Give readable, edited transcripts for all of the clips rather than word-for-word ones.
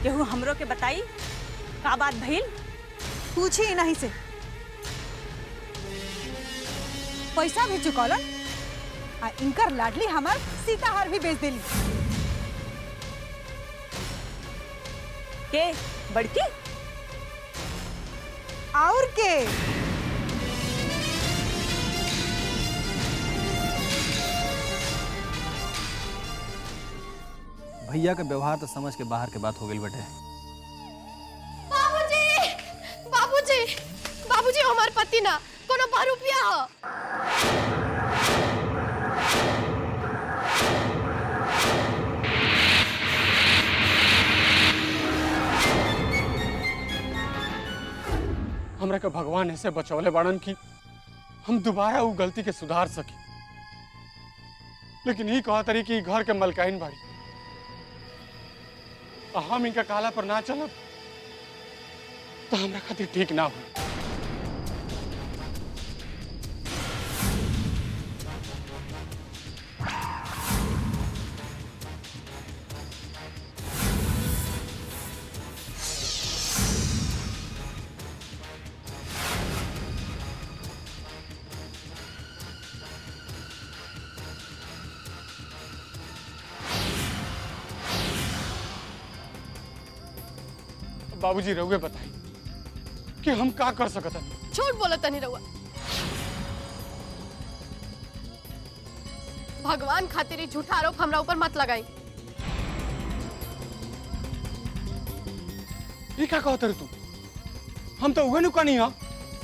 केहू हमरो के बताई का बात भइल? पूछी नहीं से पैसा भी चुकौलन आ इनकर लाडली हमार सीताहार भी बेच देली। के बड़की और के भैया का व्यवहार तो समझ के बाहर के बात हो गई बटे। बाबूजी, बाबूजी, बाबूजी हमार पति ना कोनो बहरूपिया हो। हमरा के भगवान ऐसे बचौले बाड़न की हम दोबारा वो गलती के सुधार सकी, लेकिन ही कहा तरी कि घर के मलकाइन बाड़ी हम इनका काला पर ना चलब तो हमरा खातिर ठीक ना हो। बाबूजी रहुए बताई कि हम का कर सकत हनी। झूठ बोलत तनी रहुआ। भगवान खातिर ही झूठा आरोप हमरा ऊपर मत लगाई। ये क्या कहत रे तू? हम तो उहे नु कनी हा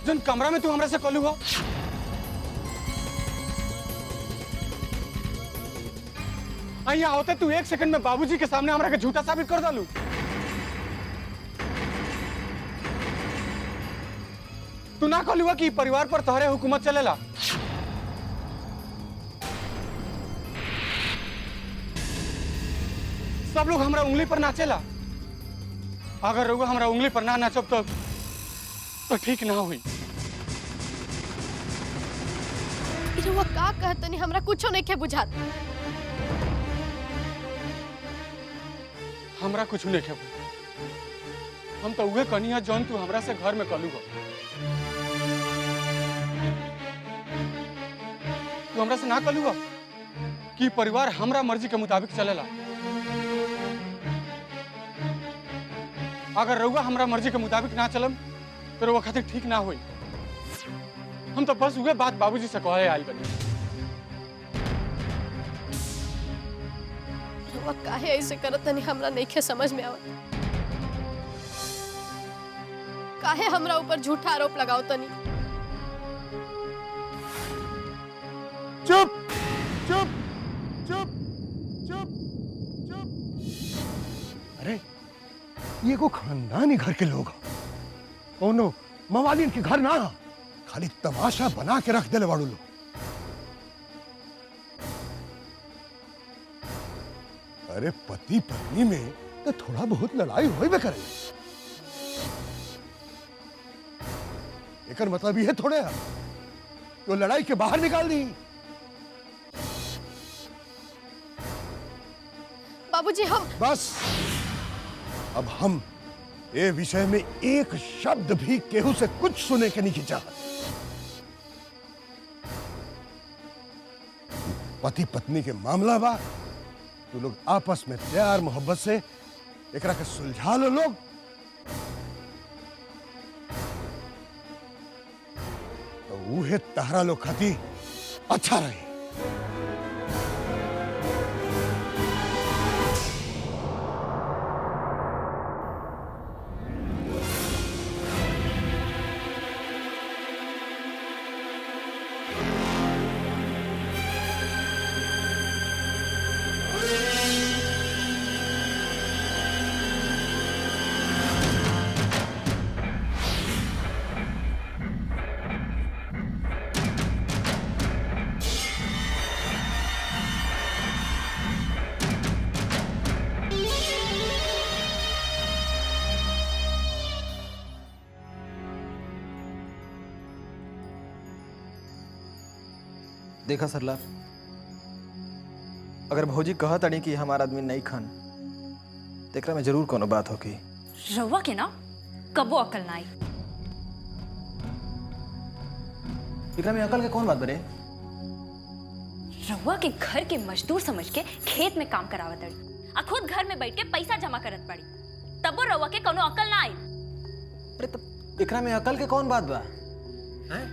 जन कमरा में तू हमरा से कलू हा। आइया होते तू एक सेकंड में बाबूजी के सामने हमरा के झूठा साबित कर डालू। तू ना कहलू कि परिवार पर तोहरे हुकूमत चलेला। सब लोग हमरा उंगली पर नाचेला। अगर रउआ हमरा उंगली पर ना नाचब तो ठीक ना हुई। रहुआ का कहतनी हमरा कुछो नहीं के बुझात। हमरा कुछ नहीं खेब। हम तो उहे कनिया जौन तू हमरा से घर में कलू हो। तू हमरा से ना कलू हो कि परिवार हमरा मर्जी के मुताबिक चलेला। अगर रउआ हमरा मर्जी के मुताबिक ना चलम तो रउआ खातिर ठीक ना होई। हम तो बस उहे बात बाबूजी से कहे आइल बनी। रहुआ काहे ऐसे करतनी हमरा नहीं के समझ में आवत। काहे हमरा ऊपर झूठा आरोप लगाओ तनी। चुप चुप चुप चुप चुप। अरे ये को खानदानी घर के लोग कोनो मवालिन के घर ना, खाली तमाशा बना के रख देले वाड़ू लोग। अरे पति पत्नी में तो थोड़ा बहुत लड़ाई होइबे करे। एकर मतलब ये थोड़े है तो लड़ाई के बाहर निकाल दी। बाबूजी हम बस अब हम ये विषय में एक शब्द भी केहू से कुछ सुने के नहीं चाहत। पति पत्नी के मामला बा, तो लोग आपस में प्यार मोहब्बत से एकरा के सुलझा लो लोग। तो उहे तहरा लोग खाती अच्छा रहे। देखा सरला, अगर भौजी कहत अड़ी कि हमारा आदमी नहीं खन तेकरा में जरूर कोनो बात होगी। रउआ के ना कबो अकल ना आई। एकरा में अकल के कौन बात बरे? रउआ के घर के मजदूर समझ के खेत में काम करावत पड़ी आ खुद घर में बैठ के पैसा जमा करत पड़ी, तबो रउआ के कोनो अकल ना आई। अरे तब एकरा में अकल के कौन बात बा? हैं?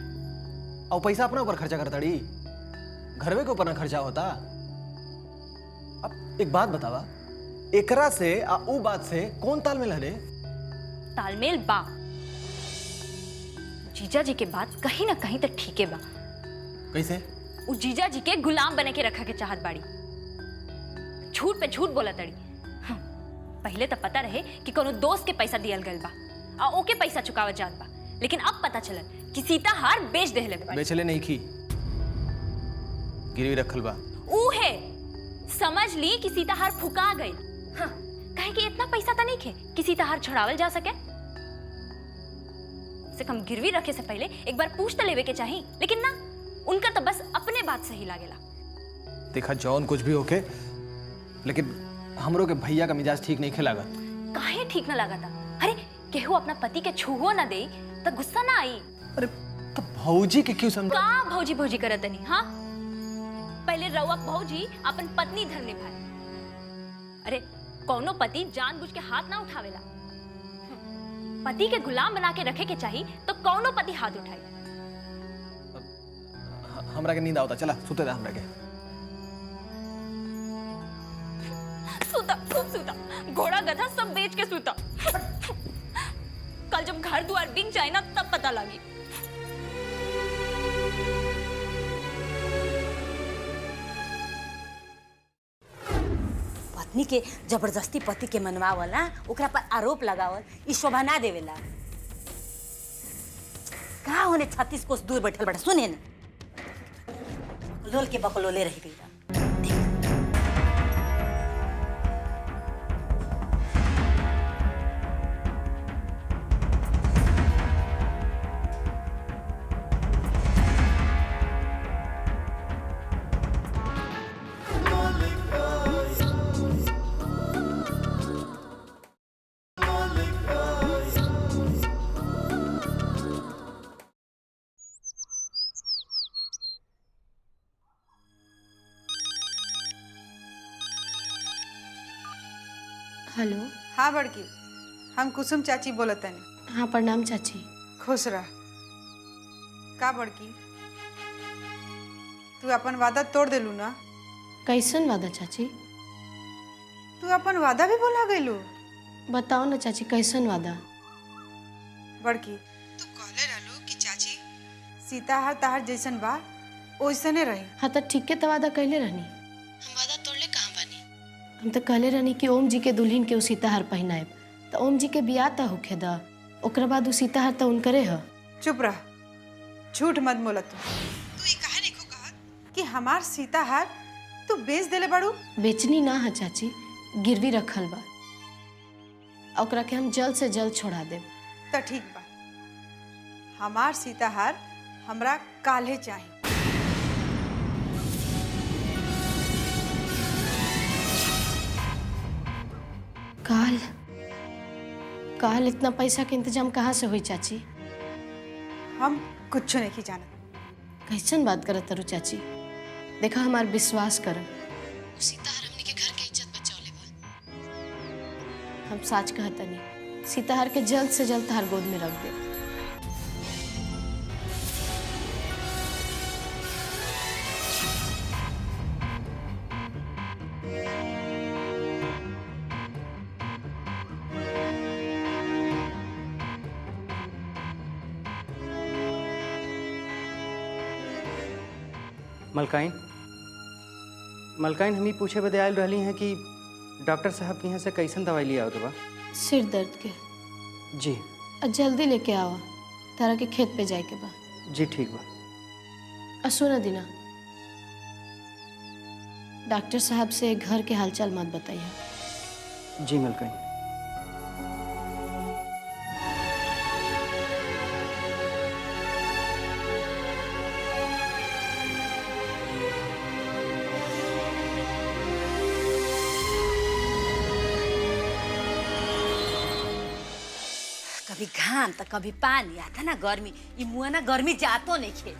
और पैसा अपना ऊपर खर्चा करताड़ी, घरवे के ऊपर ना खर्चा होता। अब एक बात बतावा, एकरा से आ ऊ बात से कौन तालमेल है रे? तालमेल बा। जीजा जी के बात कहीं ना कहीं तो ठीके बा। कैसे? उ जीजा जी के गुलाम बने के रखा के चाहत बाड़ी, झूठ पे झूठ बोला तड़ी। पहले तो पता रहे कि कोनो दोस्त के पैसा दियल गल बा आ ओके पैसा चुकावत जात बा, लेकिन अब पता चलल कि सीता हार बेच देहले बा। बेचले नहीं की, गिरवी रखल बा। ऊ है समझ ली कि सीता हार फुका गई। हाँ, कहे कि इतना पैसा तो नहीं खे कि सीता हार छुड़ावल जा सके। से कम गिरवी रखे से पहले एक बार पूछ तो लेवे के चाहिए, लेकिन ना, उनका तो बस अपने बात सही लागेला। देखा जौन कुछ भी होके, लेकिन हमरो के भैया का मिजाज ठीक नहीं लागत। काहे ठीक ना लगा था? अरे केहू अपना पति के छुहो ना दे तो गुस्सा ना आई। अरे तो भौजी के क्यों समझ? का भौजी भौजी करत नहीं? हाँ, पहले रउआ भौजी अपन पत्नी धर्म निभाए। अरे कौनो पति जानबूझ के हाथ ना उठावेला। पति के गुलाम बना के रखे के चाहिए तो कौनो पति हाथ उठाए। हमरा के नींद आवता, चला सुते दे हमरा के। सूता खूब सूता, घोड़ा गधा सब बेच के सूता। कल जब घर द्वार बिक जाए ना तब पता लगी। पत्नी के जबरदस्ती पति के मनवावल ना, ओकरा पर आरोप लगावल ई शोभा ना देवेला। का होने 36 कोस दूर बैठल बड़ा, सुने ना बकलोल के बकलोले रह गई। हेलो। हाँ बड़की, हम कुसुम चाची बोलत तनी। हाँ प्रणाम चाची। खुश रह। का बड़की, तू अपन वादा तोड़ देलू ना? कैसन वादा चाची? तू अपन वादा भी भुला गईलू? बताओ ना चाची, कैसन वादा? बड़की, तू कहले रहलू कि चाची सीता हर ताहर जैसन बा ओइसने रही। हाँ तो ठीक के तो वादा कहले रहनी। हम वादा तोड़ले कहाँ बानी? हम तो कहले रहनी कि ओम जी के दुल्हन के उ सीताहार पहनाएब, तो ओम जी के बियाह तो होखे दा, ओकरा बाद उ सीताहार तो उनकरे ह। चुप रह, झूठ मत बोला। तू ये काहे नहीं कहत कि हमार सीताहार तू बेच देले बाड़ू? बेचनी ना है चाची, गिरवी रखल बा, ओकरा के हम जल्द से जल्द छोड़ा देब। तो ठीक बा, हमार सीताहार हमरा काल्हे चाहिए। काल? काल इतना पैसा के इंतजाम कहाँ से हुई चाची? हम कुछ नहीं जानत। कैसन बात करत तारू चाची? देखा हमार विश्वास कर, सीताहार हमनी के घर के इज्जत बचौले बा। हम सच कहतनी, सीताहार के जल्द से जल्द तार गोद में रख दे। मलकाइन, मलकाइन हम ही पूछे बदे आयल रही हैं कि डॉक्टर साहब के यहाँ से कैसन दवाई लिया हो तो बा? सिर दर्द के। जी। जल्दी लेके आवा, तारा के खेत पे जाए के बा। जी ठीक बा। सुना दीना, डॉक्टर साहब से घर के हालचाल मत बताइए। जी मलकाइन। कभी घाम तो कभी पानी आता ना गर्मी ये मुआ ना गर्मी जातो नहीं खे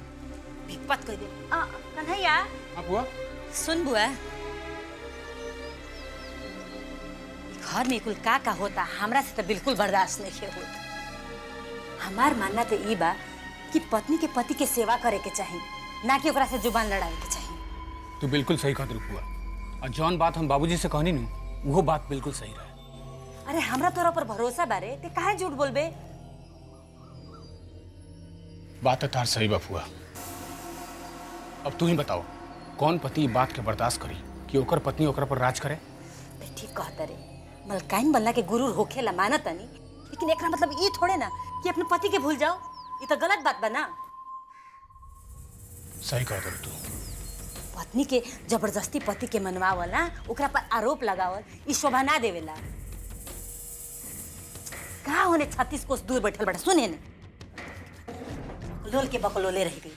विपत कर दे कन्हैया हाँ बुआ। सुन बुआ घर में कुल का होता हमरा से तो बिल्कुल बर्दाश्त नहीं होता। हमार मानना तो ई बा कि पत्नी के पति के सेवा करे के चाहिए ना कि ओकरा से जुबान लड़ावे के चाहिए। तू बिल्कुल सही कहत रुकुआ और जौन बात हम बाबूजी से कहनी नु वो बात बिल्कुल सही रहे। अरे हमरा तोरा पर भरोसा बारे ते काहे झूठ बोलबे। बात तो तार सही बफुआ। अब तू ही बताओ कौन पति बात के बर्दाश्त करी कि ओकर पत्नी ओकर पर राज करे। ते ठीक कहता रे मलकाइन बनला के गुरूर होखेला मानता नहीं लेकिन एकरा मतलब ये थोड़े ना कि अपने पति के भूल जाओ ये तो गलत बात बना। सही कहत रे तू। पत्नी के जबरदस्ती पति के मनवावल ना ओकरा पर आरोप लगावल ई शोभा ना देवेला। कहा होने 36 कोस दूर बैठल बड़ा सुने ने बकलोल के बकलोले रह गई।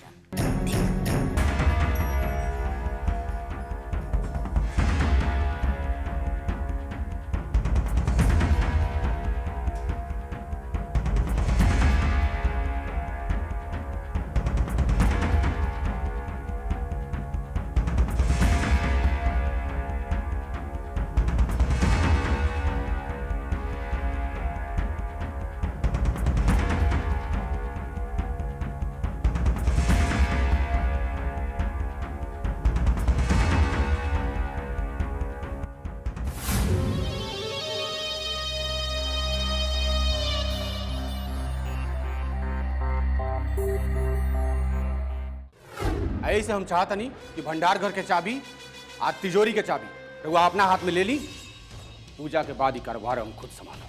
ऐसे हम चाहता नहीं कि भंडार घर के चाबी आज तिजोरी के चाबी तो वह अपना हाथ में ले ली। पूजा के बाद ही कारोबार हम खुद संभाला।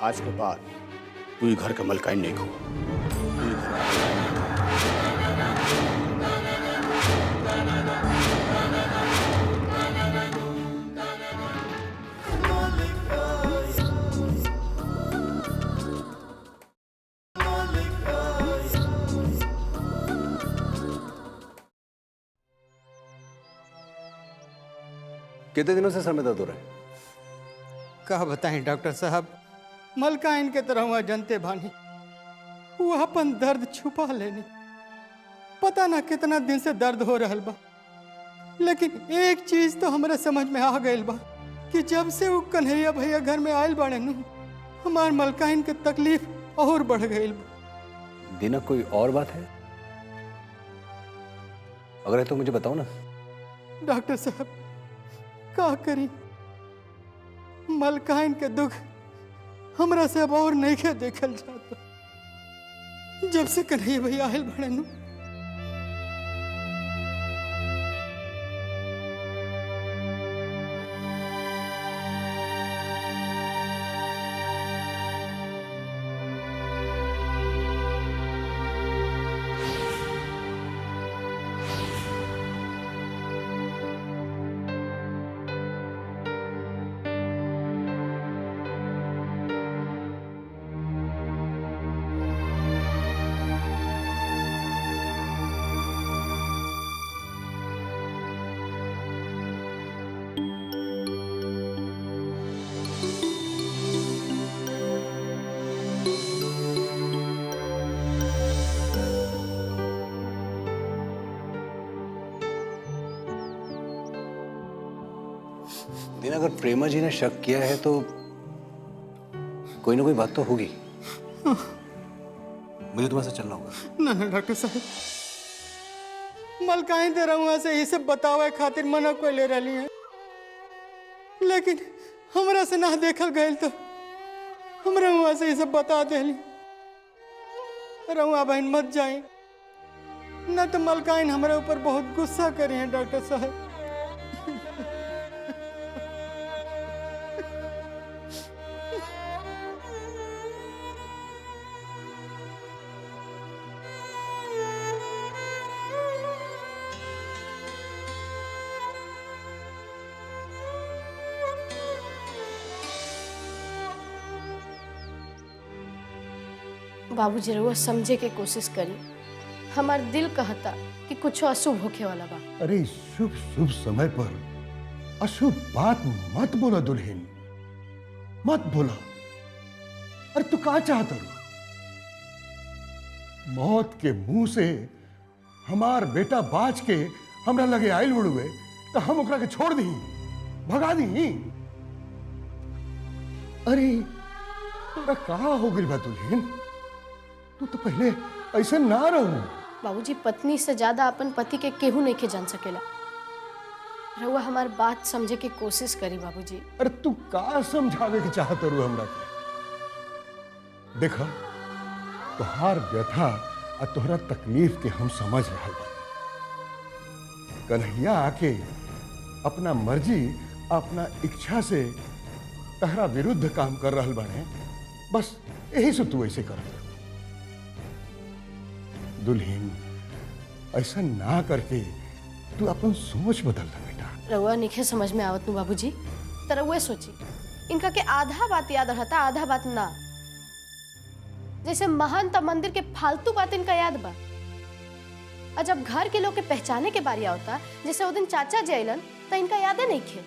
आज के बाद तू घर का मलकाइन नहीं खो। कितने दिनों से सर में दर्द हो रहा है? कहा बताएं डॉक्टर साहब मलकाइन के तरह हुआ जनते भानी वो अपन दर्द छुपा लेनी। पता ना कितना दिन से दर्द हो रहल बा लेकिन एक चीज तो हमरा समझ में आ गई बा कि जब से वो कन्हैया भैया घर में आयल बाड़े नु हमार मलकाइन के तकलीफ और बढ़ गई बा। दीना कोई और बात है? अगर है तो मुझे बताओ ना। डॉक्टर साहब का करी मलकाइन के दुख हमरा से अब और नहीं के देखल जाता जब से कन्हैया भैया आयल बाड़े नु। दीना अगर प्रेमा जी ने शक किया है तो कोई ना कोई बात तो होगी। मुझे तुम्हारे साथ चलना होगा। ना ना डॉक्टर साहब मलकाइन दे रहुआ से ये सब बतावे खातिर मना कोई ले रही है लेकिन हमरा से ना देखल गए तो हमरा वहां से ये सब बता देली। रहुआ बहन मत जाए न तो मलकाइन हमारे ऊपर बहुत गुस्सा करी है डॉक्टर साहब। बाबूजी रहुआ समझे के कोशिश करी। हमार दिल कहता कि कुछ अशुभ होखे वाला बा। अरे शुभ शुभ समय पर अशुभ बात मत बोला दुल्हन, मत बोला। अरे तू का चाहता रू? मौत के मुंह से हमार बेटा बाज के हमरा लगे आयल बड़ुए तो हम ओकरा के छोड़ दी, भगा दी? अरे तोरा कहा हो गई बा दुल्हन? तू तो पहले ऐसे ना रहू। बाबूजी पत्नी से ज्यादा अपन पति के केहू नहीं के जान सकेला। रहुआ हमार बात समझे के कोशिश करी बाबूजी। अरे तू का समझावे के चाहत रू हमरा के? देखा तोहार व्यथा और तोहरा तकलीफ के हम समझ रहा बा। कन्हैया आके अपना मर्जी अपना इच्छा से तहरा विरुद्ध काम कर रहा बाने, बस यही से तू ऐसे कर। दुल्हन ऐसा ना करके तू अपन सोच बदल ले बेटा। रहुआ निखे समझ में आवत नु बाबूजी। तो रहुआ सोची इनका के आधा बात याद रहता, आधा बात ना। जैसे महंत मंदिर के फालतू बात इनका याद बा, और जब घर के लोग के पहचाने के बारी होता, जैसे वो दिन चाचा जी अलन, तो इनका यादे नहीं खे।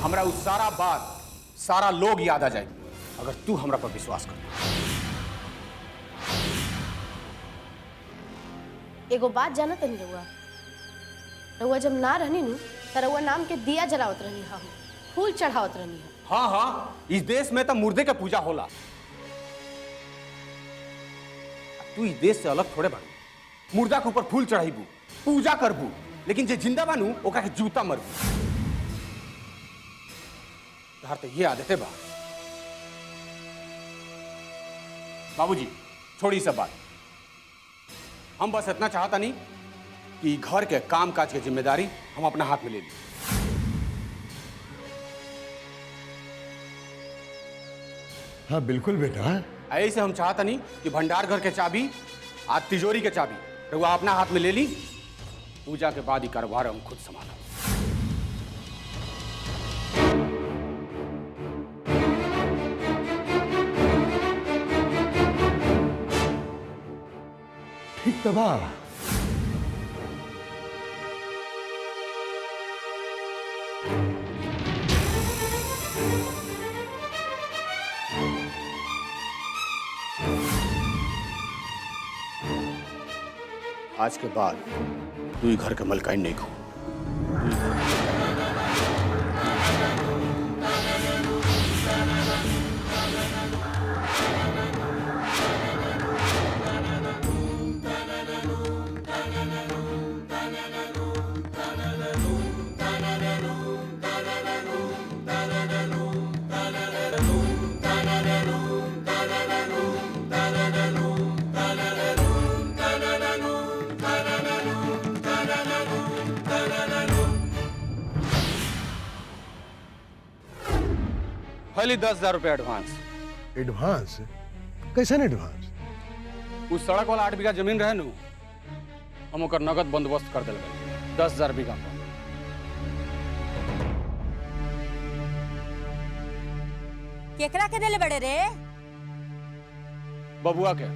हमरा उस सारा बात सारा लोग याद आ जाएगी अगर तू हमरा पर विश्वास कर। एगो बात जाना तनी रहुआ, रहुआ जब ना रहनी नु तो रहुआ नाम के दिया जलावत रहनी हा, फूल चढ़ावत रहनी हा। हाँ हाँ, इस देश में तो मुर्दे के पूजा होला। तू इस देश से अलग थोड़े बानू। मुर्दा के ऊपर फूल चढ़ाईबू, पूजा करबू, लेकिन जे जिंदा बानू ओकरा के जूता मरबू। तहार तो ये आदत है बा। बाबूजी छोड़ी सब बात। हम बस इतना चाहता नहीं कि घर के काम काज की जिम्मेदारी हम अपना हाथ में ले ली। हाँ बिल्कुल बेटा। ऐसे हम चाहता नहीं कि भंडार घर के चाबी आज तिजोरी के चाबी रघुआ अपना हाथ में ले ली। पूजा के बाद ही कारोबार हम खुद संभाला। ठीक तबा। आज के बाद तू ही घर का मलकाइन नहीं खो। पहले 10,000 रुपए एडवांस। एडवांस? कैसन एडवांस? उस सड़क वाला 8 बीघा जमीन रहे नु, हम ओकर नगद बंदोबस्त कर दिल। 10,000 बीघा पर। केकरा के देले बड़े रे? बबुआ के।